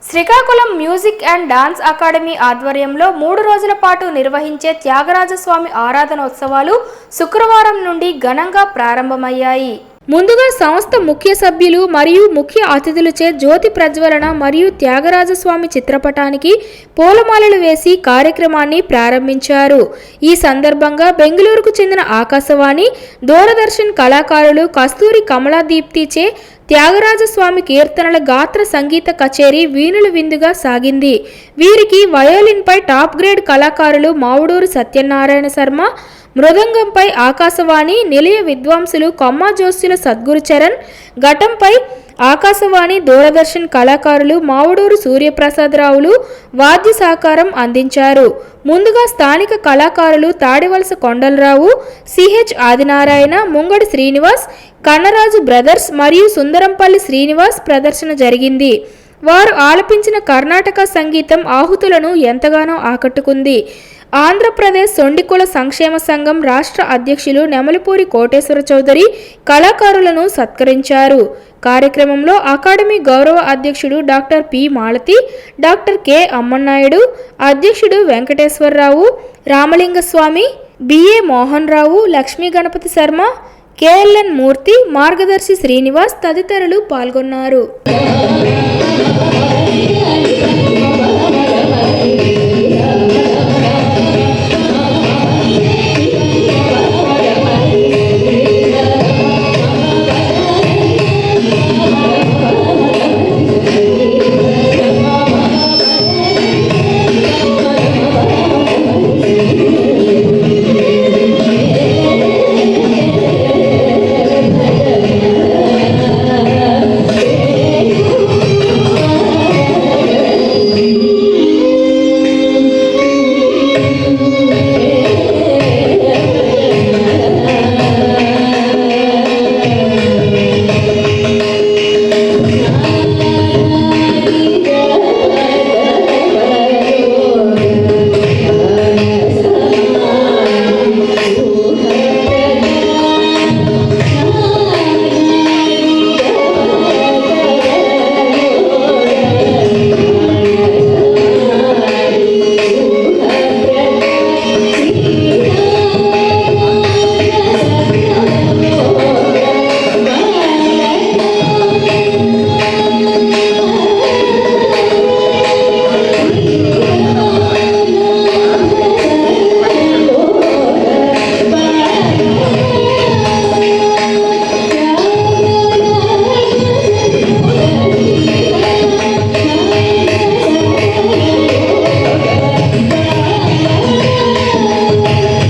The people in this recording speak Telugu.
Srikakulam music and dance academy ఆధ్వర్యంలో 3 రోజుల పాటు నిర్వహించే త్యాగరాజస్వామి ఆరాధనోత్సవాలు శుక్రవారం నుండి ఘనంగా ప్రారంభమయ్యాయి. ముందుగా సంస్థ ముఖ్య సభ్యులు మరియు ముఖ్య అతిథులచే జ్యోతి ప్రజ్వలన మరియు త్యాగరాజస్వామి చిత్రపటానికి పూలమాలలు వేసి కార్యక్రమాన్ని ప్రారంభించారు. ఈ సందర్భంగా బెంగళూరుకు చెందిన ఆకాశవాణి, దూరదర్శన్ కళాకారులు కస్తూరి కమలాదీప్తిచే త్యాగరాజస్వామి కీర్తనల గాత్ర సంగీత కచేరీ వీణుల విందుగా సాగింది. వీరికి వయోలిన్పై టాప్ గ్రేడ్ కళాకారులు మావుడూరు సత్యనారాయణ శర్మ, మృదంగంపై ఆకాశవాణి నిలయ విద్వాంసులు కొమ్మ జోస్యుల సద్గురుచరణ్, ఘటంపై ఆకాశవాణి, దూరదర్శన్ కళాకారులు మావుడూరు సూర్యప్రసాదరావులు వాద్య సహకారం అందించారు. ముందుగా స్థానిక కళాకారులు తాడివలస కొండలరావు, సిహెచ్ ఆదినారాయణ, ముంగడి శ్రీనివాస్, కన్నరాజు బ్రదర్స్ మరియు సుందరంపల్లి శ్రీనివాస్ ప్రదర్శన జరిగింది. వారు ఆలపించిన కర్ణాటక సంగీతం ఆహుతులను ఎంతగానో ఆకట్టుకుంది. ఆంధ్రప్రదేశ్ సొండికుల సంక్షేమ సంఘం రాష్ట్ర అధ్యక్షులు నెమలిపూరి కోటేశ్వర చౌదరి కళాకారులను సత్కరించారు. కార్యక్రమంలో అకాడమీ గౌరవ అధ్యక్షుడు doctor P Malathi, doctor K Ammannaidu, అధ్యక్షుడు వెంకటేశ్వరరావు, రామలింగస్వామి, బిఏ మోహన్ రావు, లక్ష్మీ గణపతి శర్మ, కేఎల్ఎన్ మూర్తి, మార్గదర్శి శ్రీనివాస్ తదితరులు పాల్గొన్నారు.